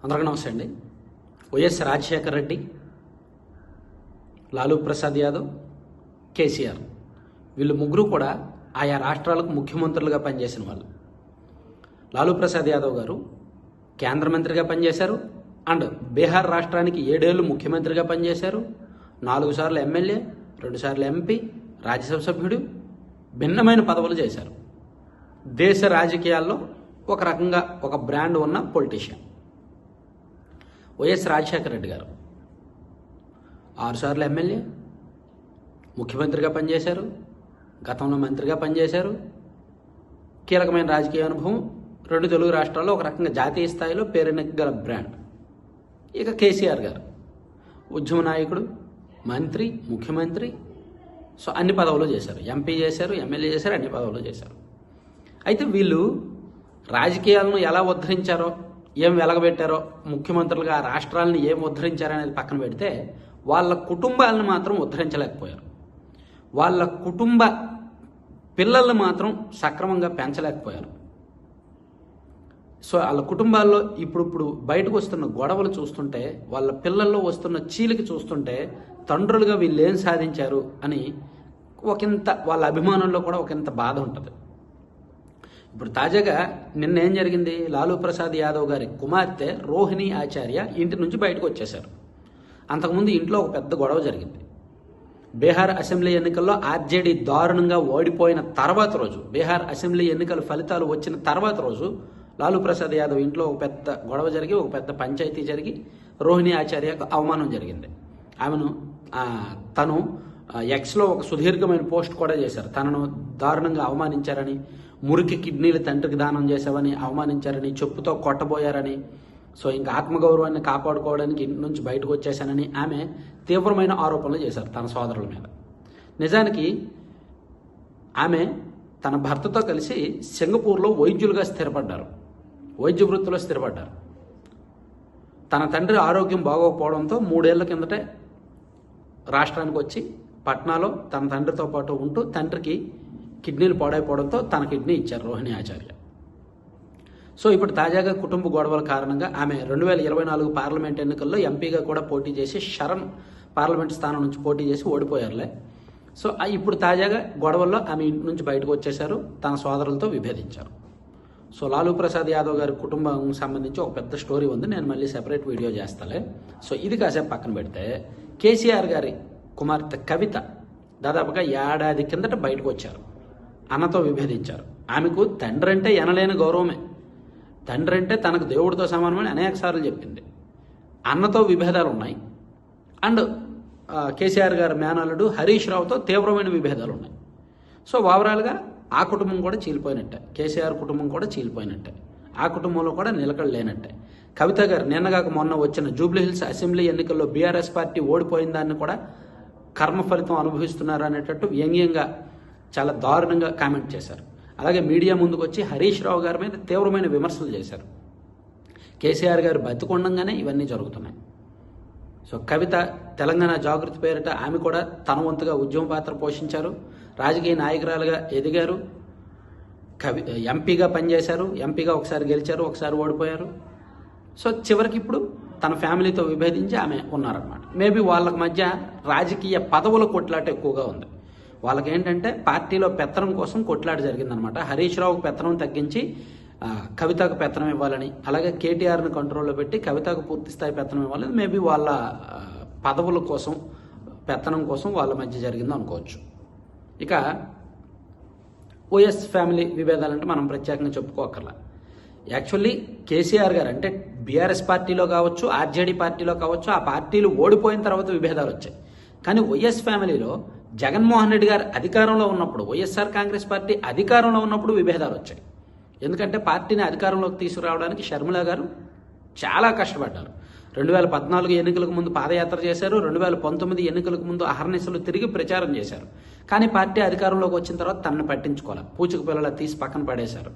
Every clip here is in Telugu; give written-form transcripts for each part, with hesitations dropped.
అందరికీ నమస్తే అండి. వైఎస్ రాజశేఖర రెడ్డి, లాలూ ప్రసాద్ యాదవ్, కేసీఆర్ వీళ్ళు ముగ్గురు కూడా ఆయా రాష్ట్రాలకు ముఖ్యమంత్రులుగా పనిచేసిన వాళ్ళు. లాలూ ప్రసాద్ యాదవ్ గారు కేంద్ర మంత్రిగా పనిచేశారు అండ్ బీహార్ రాష్ట్రానికి 7 ఏళ్ళు ముఖ్యమంత్రిగా పనిచేశారు. 4 సార్లు ఎమ్మెల్యే, 2 సార్లు ఎంపీ, రాజ్యసభ సభ్యుడు, భిన్నమైన పదవులు చేశారు. దేశ రాజకీయాల్లో ఒక రకంగా ఒక బ్రాండ్ ఉన్న పొలిటీషియన్ వైఎస్ రాజశేఖర రెడ్డి గారు 6 సార్లు ఎమ్మెల్యే, ముఖ్యమంత్రిగా పనిచేశారు, గతంలో మంత్రిగా పనిచేశారు. కీలకమైన రాజకీయ అనుభవం, 2 తెలుగు రాష్ట్రాల్లో ఒక రకంగా జాతీయ స్థాయిలో పేరెనగల బ్రాండ్. ఇక కేసీఆర్ గారు ఉద్యమ నాయకుడు, మంత్రి, ముఖ్యమంత్రి, సో అన్ని పదవులు చేశారు. ఎంపీ చేశారు, ఎమ్మెల్యే చేశారు, అన్ని పదవులు చేశారు. అయితే వీళ్ళు రాజకీయాలను ఎలా ఉద్ధరించారో, ఏం వెలగబెట్టారో, ముఖ్యమంత్రులుగా ఆ రాష్ట్రాలను ఏం ఉద్ధరించారనేది పక్కన పెడితే వాళ్ళ కుటుంబాలను మాత్రం ఉద్ధరించలేకపోయారు. వాళ్ళ కుటుంబ పిల్లల్ని మాత్రం సక్రమంగా పెంచలేకపోయారు. సో వాళ్ళ కుటుంబాల్లో ఇప్పుడు బయటకు వస్తున్న గొడవలు చూస్తుంటే, వాళ్ళ పిల్లల్లో వస్తున్న చీలిక చూస్తుంటే తండ్రులుగా వీళ్ళు ఏం సాధించారు అని ఒకంత వాళ్ళ అభిమానంలో కూడా ఒకంత బాధ ఉంటుంది. ఇప్పుడు తాజాగా నిన్న ఏం జరిగింది, లాలూ ప్రసాద్ యాదవ్ గారి కుమార్తె రోహిణి ఆచార్య ఇంటి నుంచి బయటకు వచ్చేశారు. అంతకుముందు ఇంట్లో ఒక పెద్ద గొడవ జరిగింది. బీహార్ అసెంబ్లీ ఎన్నికల్లో ఆర్జేడీ దారుణంగా ఓడిపోయిన తర్వాత రోజు, బీహార్ అసెంబ్లీ ఎన్నికల ఫలితాలు వచ్చిన తర్వాత రోజు లాలూ ప్రసాద్ యాదవ్ ఇంట్లో ఒక పెద్ద గొడవ జరిగి, ఒక పెద్ద పంచాయతీ జరిగి రోహిణి ఆచార్యకు అవమానం జరిగింది. తను ఎక్స్లో ఒక సుదీర్ఘమైన పోస్ట్ కూడా చేశారు. తనను దారుణంగా అవమానించారని, మురికి కిడ్నీలు తండ్రికి దానం చేశావని అవమానించారని, చెప్పుతో కొట్టబోయారని, సో ఇంకా ఆత్మగౌరవాన్ని కాపాడుకోవడానికి ఇంటి నుంచి బయటకు వచ్చేశానని ఆమె తీవ్రమైన ఆరోపణలు చేశారు తన సోదరుల మీద. నిజానికి ఆమె తన భర్తతో కలిసి సింగపూర్లో వైద్యులుగా స్థిరపడ్డారు, వైద్య వృత్తిలో స్థిరపడ్డారు. తన తండ్రి ఆరోగ్యం బాగోకపోవడంతో 3 ఏళ్ల కిందటే రాష్ట్రానికి వచ్చి పట్నాలో తన తండ్రితో పాటు ఉంటూ తండ్రికి కిడ్నీలు పాడైపోవడంతో తన కిడ్నీ ఇచ్చారు రోహిణి ఆచార్య. సో ఇప్పుడు తాజాగా కుటుంబ గొడవల కారణంగా ఆమె 2024 పార్లమెంట్ ఎన్నికల్లో ఎంపీగా కూడా పోటీ చేసి శరణ్ పార్లమెంట్ స్థానం నుంచి పోటీ చేసి ఓడిపోయారులే. సో ఇప్పుడు తాజాగా గొడవల్లో ఆమె ఇంటి నుంచి బయటకు వచ్చేశారు, తన సోదరులతో విభేదించారు. సో లాలూ ప్రసాద్ యాదవ్ గారి కుటుంబం సంబంధించి ఒక పెద్ద స్టోరీ ఉంది, నేను మళ్ళీ సెపరేట్ వీడియో చేస్తాలే. సో ఇది కాసేపు పక్కన పెడితే కేసీఆర్ గారి కుమార్తె కవిత దాదాపుగా 1 ఏడాది కిందట బయటకు వచ్చారు. అన్నతో విభేదించారు. ఆమెకు తండ్రి అంటే ఎనలేని గౌరవమే, తండ్రి అంటే తనకు దేవుడితో సమానమని అనేక సార్లు చెప్పింది. అన్నతో విభేదాలు ఉన్నాయి అండ్ కేసీఆర్ గారి మేనల్లుడు హరీష్ రావుతో తీవ్రమైన విభేదాలు ఉన్నాయి. సో ఓవరాల్గా ఆ కుటుంబం కూడా చీలిపోయినట్టే, కేసీఆర్ కుటుంబం కూడా చీలిపోయినట్టే, ఆ కుటుంబంలో కూడా నిలకడ లేనట్టే. కవిత గారు నిన్నగాక మొన్న వచ్చిన జూబ్లీహిల్స్ అసెంబ్లీ ఎన్నికల్లో బీఆర్ఎస్ పార్టీ ఓడిపోయిన దాన్ని కూడా కర్మ ఫలితం అనుభవిస్తున్నారు అనేటట్టు వ్యంగ్యంగా చాలా దారుణంగా కామెంట్ చేశారు. అలాగే మీడియా ముందుకు వచ్చి హరీష్ రావు గారి మీద తీవ్రమైన విమర్శలు చేశారు. కేసీఆర్ గారు బతికొండంగానే ఇవన్నీ జరుగుతున్నాయి. సో కవిత తెలంగాణ జాగృతి పేరిట ఆమె కూడా తన వంతుగా ఉద్యమ పాత్ర పోషించారు, రాజకీయ నాయకురాలుగా ఎదిగారు, ఎంపీగా పనిచేశారు, ఎంపీగా ఒకసారి గెలిచారు, ఒకసారి ఓడిపోయారు. సో చివరికి ఇప్పుడు తన ఫ్యామిలీతో విభేదించి ఆమె ఉన్నారన్నమాట. మేబీ వాళ్ళకి మధ్య రాజకీయ పదవుల కొట్లాట ఎక్కువగా ఉంది. వాళ్ళకి ఏంటంటే పార్టీలో పెత్తనం కోసం కొట్లాట జరిగిందనమాట. హరీష్ రావుకు పెత్తనం తగ్గించి కవితకు పెత్తనం ఇవ్వాలని, అలాగే కేటీఆర్ని కంట్రోల్లో పెట్టి కవితకు పూర్తి స్థాయి పెత్తనం ఇవ్వాలని మేబీ వాళ్ళ పదవుల కోసం, పెత్తనం కోసం వాళ్ళ మధ్య జరిగిందో అనుకోవచ్చు. ఇక వైఎస్ ఫ్యామిలీ విభేదాలంటే మనం ప్రత్యేకంగా చెప్పుకోకర్లా. యాక్చువల్లీ కేసీఆర్ గారు అంటే బీఆర్ఎస్ పార్టీలో కావచ్చు, ఆర్జేడీ పార్టీలో కావచ్చు, ఆ పార్టీలు ఓడిపోయిన తర్వాత విభేదాలు వచ్చాయి. కానీ వైఎస్ ఫ్యామిలీలో జగన్మోహన్ రెడ్డి గారు అధికారంలో ఉన్నప్పుడు, వైఎస్ఆర్ కాంగ్రెస్ పార్టీ అధికారంలో ఉన్నప్పుడు విభేదాలు వచ్చాయి. ఎందుకంటే పార్టీని అధికారంలోకి తీసుకురావడానికి షర్మిల గారు చాలా కష్టపడ్డారు. 2014 ఎన్నికలకు ముందు పాదయాత్ర చేశారు, 2019 ఎన్నికలకు ముందు అహర్నిశలు తిరిగి ప్రచారం చేశారు. కానీ పార్టీ అధికారంలోకి వచ్చిన తర్వాత తనను పట్టించుకోవాలి, పూచిక పిల్లల తీసి పక్కన పడేశారు.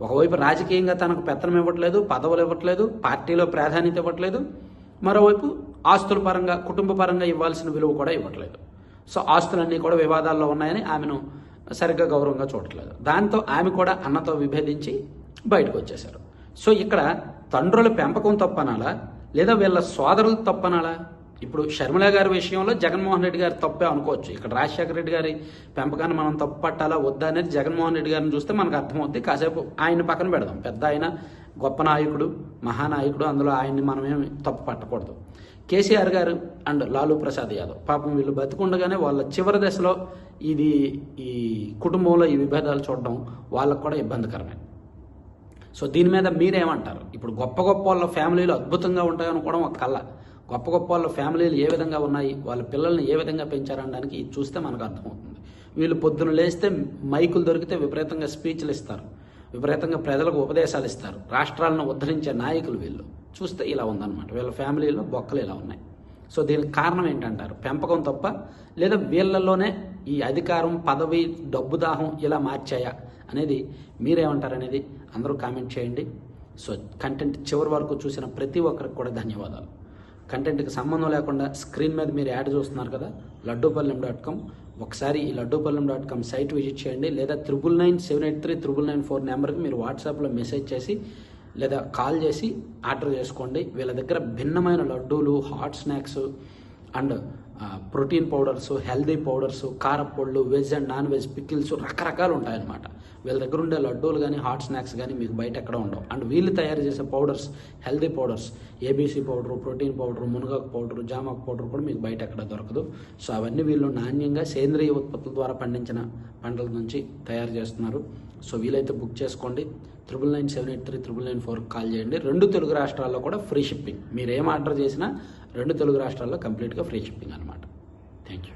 ఒకవైపు రాజకీయంగా తనకు పెత్తనం ఇవ్వట్లేదు, పదవులు ఇవ్వట్లేదు, పార్టీలో ప్రాధాన్యత ఇవ్వట్లేదు, మరోవైపు ఆస్తుల పరంగా, కుటుంబ పరంగా ఇవ్వాల్సిన విలువ కూడా ఇవ్వట్లేదు. సో ఆస్తులన్నీ కూడా వివాదాల్లో ఉన్నాయని ఆమెను సరిగ్గా గౌరవంగా చూడట్లేదు. దాంతో ఆమె కూడా అన్నతో విభేదించి బయటకు వచ్చేశారు. సో ఇక్కడ తండ్రుల పెంపకం తప్పనాలా లేదా వీళ్ళ సోదరులు తప్పనాలా? ఇప్పుడు షర్మిల గారి విషయంలో జగన్మోహన్ రెడ్డి గారి తప్పే అనుకోవచ్చు. ఇక్కడ రాజశేఖర రెడ్డి గారి పెంపకాన్ని మనం తప్పు పట్టాలా వద్దా అనేది జగన్మోహన్ రెడ్డి గారిని చూస్తే మనకు అర్థమవుతుంది. కాసేపు ఆయన పక్కన పెడదాం. పెద్ద ఆయన, గొప్ప నాయకుడు, మహానాయకుడు, అందులో ఆయన్ని మనమేమి తప్పు పట్టకూడదు. కేసీఆర్ గారు అండ్ లాలూ ప్రసాద్ యాదవ్ పాపం వీళ్ళు బతికుండగానే వాళ్ళ చివరి దశలో ఈ కుటుంబంలో ఈ విభేదాలు చూడడం వాళ్ళకు కూడా ఇబ్బందికరమే. సో దీని మీద మీరేమంటారు? ఇప్పుడు గొప్ప గొప్ప వాళ్ళ ఫ్యామిలీలు అద్భుతంగా ఉంటాయనుకోవడం ఒక కళ. గొప్ప గొప్ప వాళ్ళ ఫ్యామిలీలు ఏ విధంగా ఉన్నాయి, వాళ్ళ పిల్లల్ని ఏ విధంగా పెంచారనడానికి ఇది చూస్తే మనకు అర్థమవుతుంది. వీళ్ళు పొద్దున లేస్తే మైకులు దొరికితే విపరీతంగా స్పీచ్లు ఇస్తారు, విపరీతంగా ప్రజలకు ఉపదేశాలు ఇస్తారు, రాష్ట్రాలను ఉద్ధరించే నాయకులు వీళ్ళు. చూస్తే ఇలా ఉందన్నమాట. వీళ్ళ ఫ్యామిలీలో బొక్కలు ఇలా ఉన్నాయి. సో దీనికి కారణం ఏంటంటారు? పెంపకం తప్ప లేదా వీళ్ళలోనే ఈ అధికారం, పదవి, డబ్బు దాహం ఇలా మార్చాయా అనేది మీరేమంటారు అనేది అందరూ కామెంట్ చేయండి. సో కంటెంట్ చివరి వరకు చూసిన ప్రతి ఒక్కరికి కూడా ధన్యవాదాలు. కంటెంట్కి సంబంధం లేకుండా స్క్రీన్ మీద మీరు యాడ్ చూస్తున్నారు కదా, లడ్డూపల్లెం.com. ఒకసారి ఈ లడ్డూపల్లెం.com సైట్ విజిట్ చేయండి, లేదా 9997839994 నెంబర్కి మీరు వాట్సాప్లో మెసేజ్ చేసి లేదా కాల్ చేసి ఆర్డర్ చేసుకోండి. వీళ్ళ దగ్గర భిన్నమైన లడ్డూలు, hot snacks and protein powders, healthy powders, కారపొళ్ళు, veg and non veg pickles రకరకాలు ఉంటాయన్నమాట. వీళ్ళ దగ్గర ఉండే లడ్డూలు కానీ హాట్ స్నాక్స్ కానీ మీకు బయట ఎక్కడ ఉండవు. అండ్ వీళ్ళు తయారు చేసే powders, healthy powders, ABC powder, protein powder, మునగాకు పౌడరు, జామాకు పౌడర్ కూడా మీకు బయట ఎక్కడ దొరకదు. సో అవన్నీ వీళ్ళు నాణ్యంగా సేంద్రియ ఉత్పత్తుల ద్వారా పండించిన పంటల నుంచి తయారు చేస్తున్నారు. సో వీలైతే బుక్ చేసుకోండి. 9997839994 కాల్ చేయండి. 2 తెలుగు రాష్ట్రాల్లో కూడా ఫ్రీ షిప్పింగ్. మీరు ఏం ఆర్డర్ చేసినా 2 తెలుగు రాష్ట్రాల్లో కంప్లీట్గా ఫ్రీ షిప్పింగ్ అనమాట. Thank you.